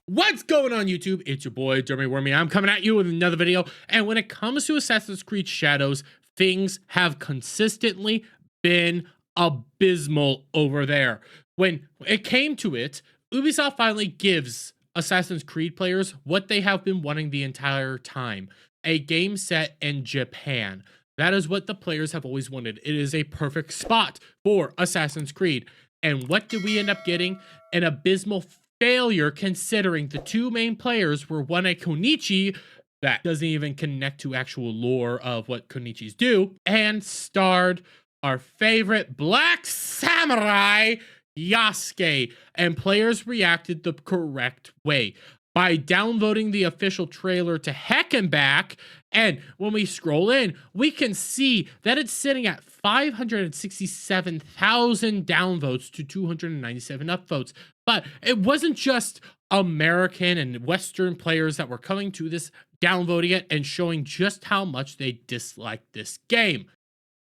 What's going on YouTube? It's your boy Jeremy Wormy. I'm coming at you with another video. And when it comes to Assassin's Creed Shadows, things have consistently been abysmal over there. When it came to it, Ubisoft finally gives Assassin's Creed players what they have been wanting the entire time: a game set in Japan. That is what the players have always wanted. It is a perfect spot for Assassin's Creed. And what did we end up getting? An abysmal failure, considering the two main players were one, a Konichi that doesn't even connect to actual lore of what Konichis do, and starred our favorite black samurai, Yasuke. And players reacted the correct way by downvoting the official trailer to heck and back. And when we scroll in, we can see that it's sitting at 567,000 downvotes to 297 upvotes. But it wasn't just American and Western players that were coming to this, downvoting it, and showing just how much they disliked this game.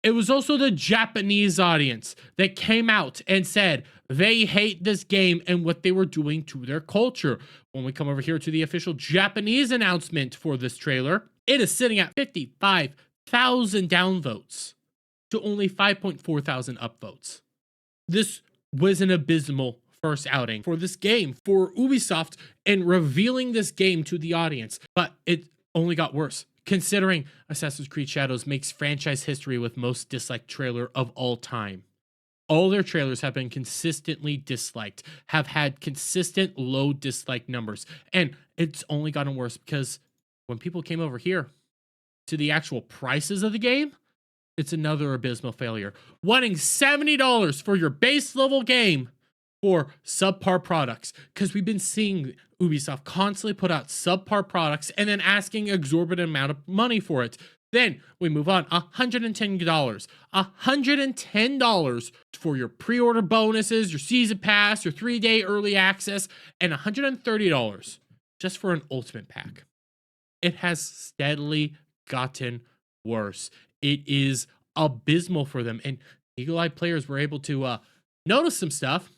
It was also the Japanese audience that came out and said they hate this game and what they were doing to their culture. When we come over here to the official Japanese announcement for this trailer, it is sitting at 55,000 downvotes to only 5.4 thousand upvotes. This was an abysmal first outing for this game, for Ubisoft, and revealing this game to the audience. But it only got worse, considering Assassin's Creed Shadows makes franchise history with most disliked trailer of all time. All their trailers have been consistently disliked, have had consistent low dislike numbers, and it's only gotten worse because when people came over here to the actual prices of the game, it's another abysmal failure. Wanting $70 for your base level game for subpar products, because we've been seeing Ubisoft constantly put out subpar products and then asking exorbitant amount of money for it. Then we move on, $110. $110 for your pre-order bonuses, your season pass, your 3-day early access, and $130 just for an ultimate pack. It has steadily gotten worse. It is abysmal for them, and eagle-eyed players were able to notice some stuff.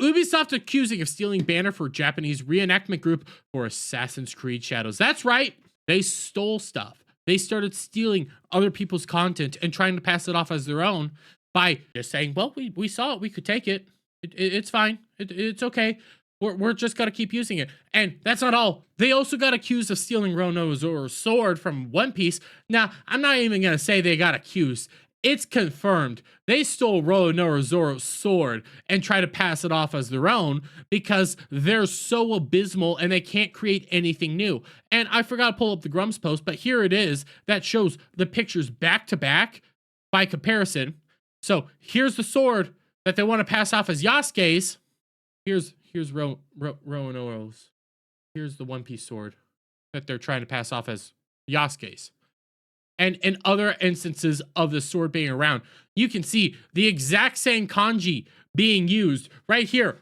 Ubisoft accusing of stealing banner for Japanese reenactment group for Assassin's Creed Shadows. That's right, they stole stuff. They started stealing other people's content and trying to pass it off as their own by just saying, well, we saw it, we could take it. It's fine, it's okay. We're just gotta keep using it. And that's not all. They also got accused of stealing Roronoa's sword from One Piece. Now, I'm not even gonna say they got accused. It's confirmed. They stole Roronoa's sword and try to pass it off as their own because they're so abysmal and they can't create anything new. And I forgot to pull up the Grumps post, but here it is that shows the pictures back to back by comparison. So here's the sword that they want to pass off as Yasuke's. Here's Roronoa's. Here's the One Piece sword that they're trying to pass off as Yasuke's. And in other instances of the sword being around, you can see the exact same kanji being used right here.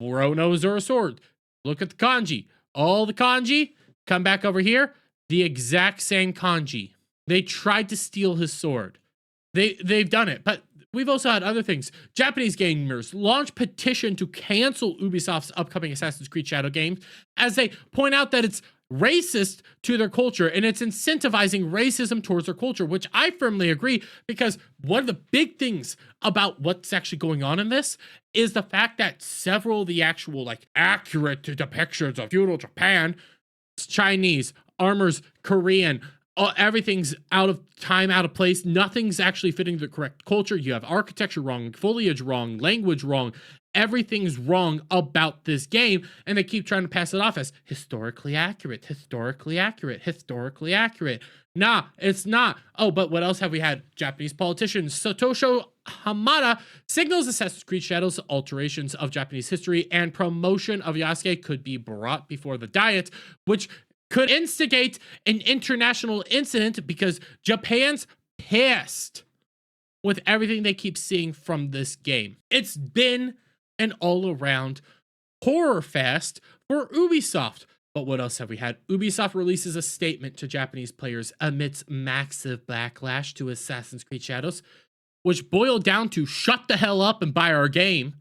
Roronoa's sword. Look at the kanji. All the kanji, come back over here. The exact same kanji. They tried to steal his sword. They've done it, but we've also had other things. Japanese gamers launch petition to cancel Ubisoft's upcoming Assassin's Creed Shadow game, as they point out that it's racist to their culture and it's incentivizing racism towards their culture, which I firmly agree, because one of the big things about what's actually going on in this is the fact that several of the actual accurate depictions of feudal Japan, it's Chinese, armor's Korean, everything's out of time, out of place. Nothing's actually fitting the correct culture. You have architecture wrong, foliage wrong, language wrong. Everything's wrong about this game, and they keep trying to pass it off as historically accurate, historically accurate, historically accurate. Nah, it's not. Oh, but what else have we had? Japanese politician Satoshi Hamada signals Assassin's Creed Shadows alterations of Japanese history and promotion of Yasuke could be brought before the Diet, which could instigate an international incident because Japan's pissed with everything they keep seeing from this game. It's been an all-around horror fest for Ubisoft. But what else have we had? Ubisoft releases a statement to Japanese players amidst massive backlash to Assassin's Creed Shadows, which boiled down to shut the hell up and buy our game.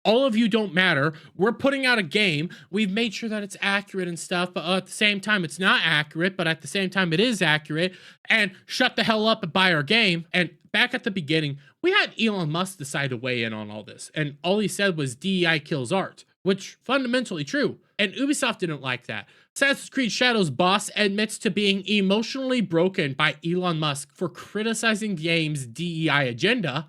All of you don't matter. We're putting out a game. We've made sure that it's accurate and stuff, but at the same time, it's not accurate, but at the same time, it is accurate. And shut the hell up and buy our game. And back at the beginning, we had Elon Musk decide to weigh in on all this. And all he said was DEI kills art, which fundamentally true. And Ubisoft didn't like that. Assassin's Creed Shadows boss admits to being emotionally broken by Elon Musk for criticizing the game's DEI agenda.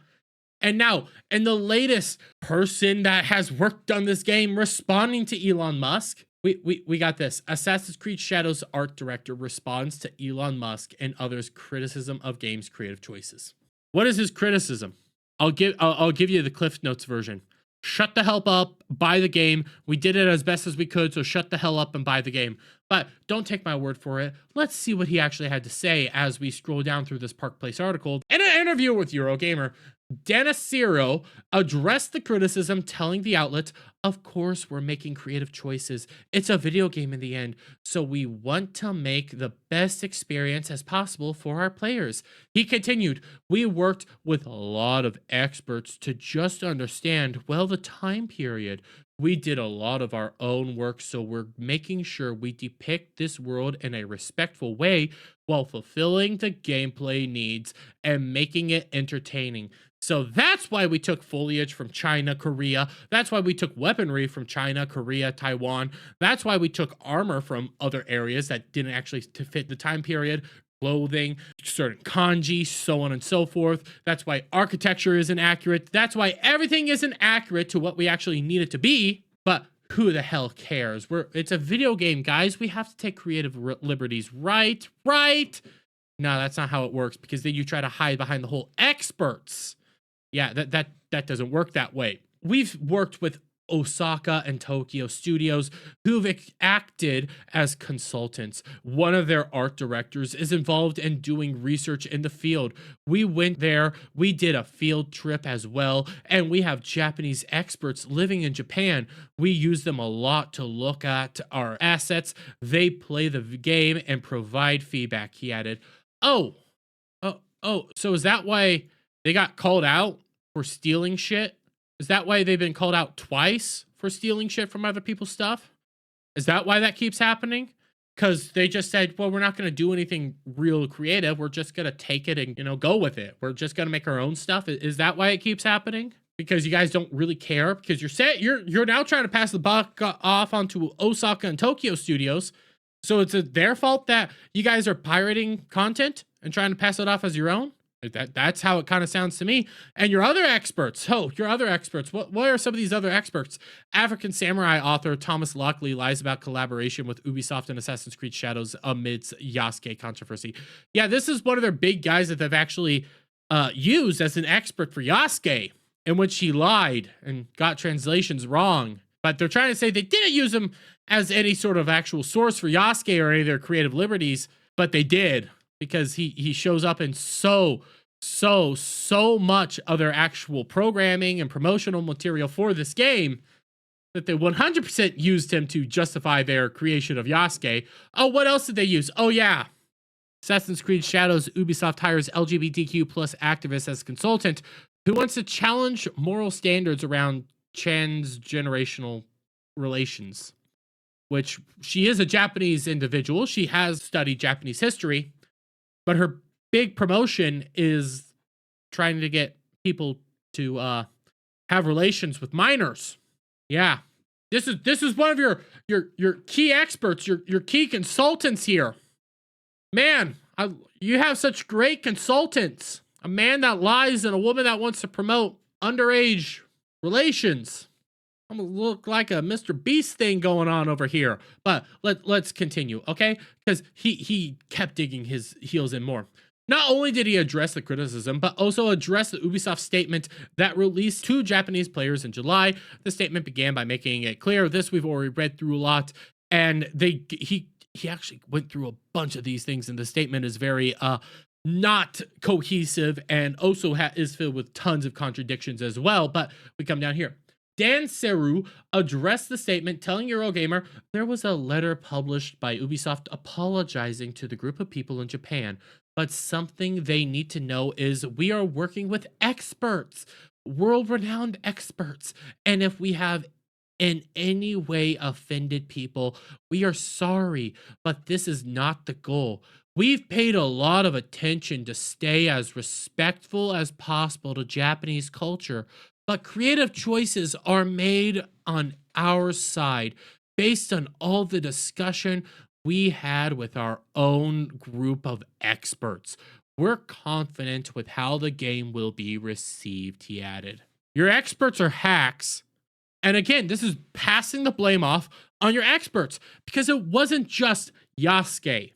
And now, in the latest person that has worked on this game responding to Elon Musk, we got this. Assassin's Creed Shadows art director responds to Elon Musk and others' criticism of game's creative choices. What is his criticism? I'll give you the Cliff Notes version. Shut the hell up, buy the game. We did it as best as we could, so shut the hell up and buy the game. But don't take my word for it. Let's see what he actually had to say as we scroll down through this Park Place article. In an interview with Eurogamer, Danaciro addressed the criticism, telling the outlet, of course, we're making creative choices. It's a video game in the end, so we want to make the best experience as possible for our players. He continued, we worked with a lot of experts to just understand, well, the time period. We did a lot of our own work, so we're making sure we depict this world in a respectful way while fulfilling the gameplay needs and making it entertaining. So that's why we took foliage from China, Korea. That's why we took weaponry from China, Korea, Taiwan. That's why we took armor from other areas that didn't actually fit the time period. Clothing, certain kanji, so on and so forth. That's why architecture isn't accurate. That's why everything isn't accurate to what we actually need it to be. But who the hell cares? It's a video game, guys. We have to take creative liberties, right? No, that's not how it works, because then you try to hide behind the whole experts. Yeah, that doesn't work that way. We've worked with Osaka and Tokyo studios who've acted as consultants. One of their art directors is involved in doing research in the field. We went there, we did a field trip as well, and we have Japanese experts living in Japan. We use them a lot to look at our assets. They play the game and provide feedback, he added. Oh, so is that why they got called out for stealing shit? Is that why they've been called out twice for stealing shit from other people's stuff? Is that why that keeps happening? Because they just said, well, we're not going to do anything real creative. We're just going to take it and, go with it. We're just going to make our own stuff. Is that why it keeps happening? Because you guys don't really care? Because you're now trying to pass the buck off onto Osaka and Tokyo studios. So it's their fault that you guys are pirating content and trying to pass it off as your own? That's how it kind of sounds to me. And your other experts, what are some of these other experts? African Samurai author Thomas Lockley lies about collaboration with Ubisoft and Assassin's Creed Shadows amidst Yasuke controversy. Yeah, this is one of their big guys that they've actually used as an expert for Yasuke, in which he lied and got translations wrong. But they're trying to say they didn't use him as any sort of actual source for Yasuke or any of their creative liberties, but they did. Because he shows up in so much other actual programming and promotional material for this game that they 100% used him to justify their creation of Yasuke. Oh, what else did they use? Oh, yeah. Assassin's Creed Shadows, Ubisoft hires LGBTQ plus activist as consultant who wants to challenge moral standards around transgenerational relations, which she is a Japanese individual. She has studied Japanese history. But her big promotion is trying to get people to have relations with minors. Yeah, this is one of your key experts, your key consultants here. Man, you have such great consultants. A man that lies and a woman that wants to promote underage relations. I'm gonna look like a Mr. Beast thing going on over here. But let's continue, okay? Because he kept digging his heels in more. Not only did he address the criticism, but also address the Ubisoft statement that released to Japanese players in July. The statement began by making it clear, this we've already read through a lot, and he actually went through a bunch of these things, and the statement is very not cohesive and also is filled with tons of contradictions as well. But we come down here. Dan Seru addressed the statement, telling Eurogamer there was a letter published by Ubisoft apologizing to the group of people in Japan, but something they need to know is we are working with experts. world-renowned experts. And if we have in any way offended people, we are sorry, but this is not the goal. We've paid a lot of attention to stay as respectful as possible to Japanese culture, but creative choices are made on our side based on all the discussion we had with our own group of experts. We're confident with how the game will be received, he added. Your experts are hacks. And again, this is passing the blame off on your experts because it wasn't just Yasuke.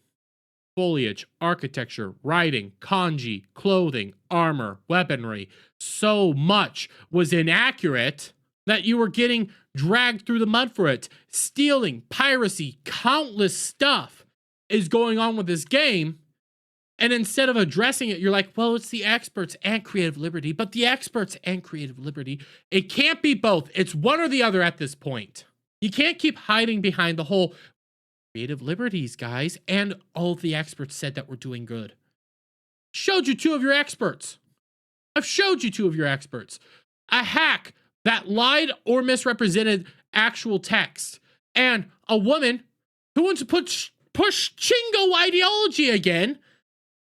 Foliage, architecture, writing, kanji, clothing, armor, weaponry. So much was inaccurate that you were getting dragged through the mud for it. Stealing, piracy, countless stuff is going on with this game. And instead of addressing it, you're like, well, it's the experts and creative liberty. But the experts and creative liberty, it can't be both. It's one or the other at this point. You can't keep hiding behind the whole creative liberties, guys. And all of the experts said that we're doing good. Showed you two of your experts. I've showed you two of your experts. A hack that lied or misrepresented actual text. And a woman who wants to push Chingo ideology again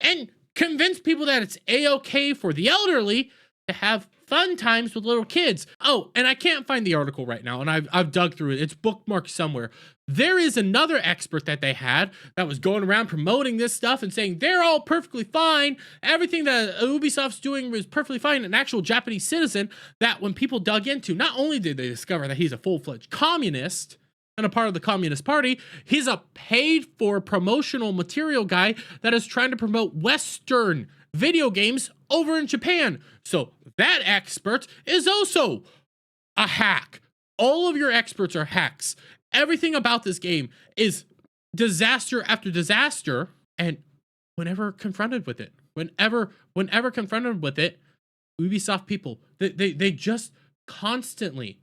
and convince people that it's a-okay for the elderly to have fun times with little kids. Oh, and I can't find the article right now, and I've dug through it. It's bookmarked somewhere. There is another expert that they had that was going around promoting this stuff and saying they're all perfectly fine. Everything that Ubisoft's doing was perfectly fine. An actual Japanese citizen that when people dug into, not only did they discover that he's a full-fledged communist and a part of the Communist Party, he's a paid-for promotional material guy that is trying to promote Western video games over in Japan. So that expert is also a hack. All of your experts are hacks. Everything about this game is disaster after disaster. And whenever confronted with it, whenever confronted with it, Ubisoft people, they just constantly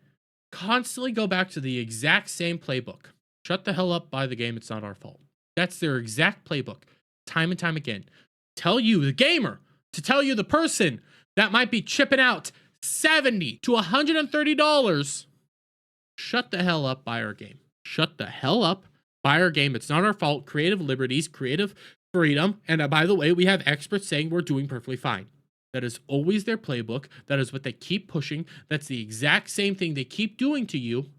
go back to the exact same playbook. Shut the hell up, buy the game, it's not our fault. That's their exact playbook, time and time again. Tell you, the gamer, to tell you the person that might be chipping out $70 to $130, shut the hell up, buy our game. Shut the hell up, buy our game, it's not our fault. Creative liberties, creative freedom, and by the way, we have experts saying we're doing perfectly fine. That is always their playbook. That is what they keep pushing. That's the exact same thing they keep doing to you.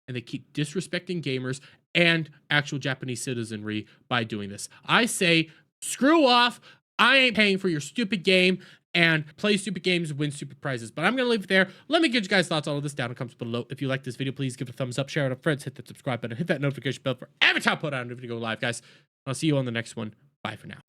And they keep disrespecting gamers and actual Japanese citizenry by doing this. I say, screw off. I ain't paying for your stupid game. And play stupid games, win stupid prizes. But I'm going to leave it there. Let me get you guys' thoughts on all this down in the comments below. If you like this video, please give it a thumbs up. Share it with friends. Hit that subscribe button. Hit that notification bell for every time I put out a new video live, guys. I'll see you on the next one. Bye for now.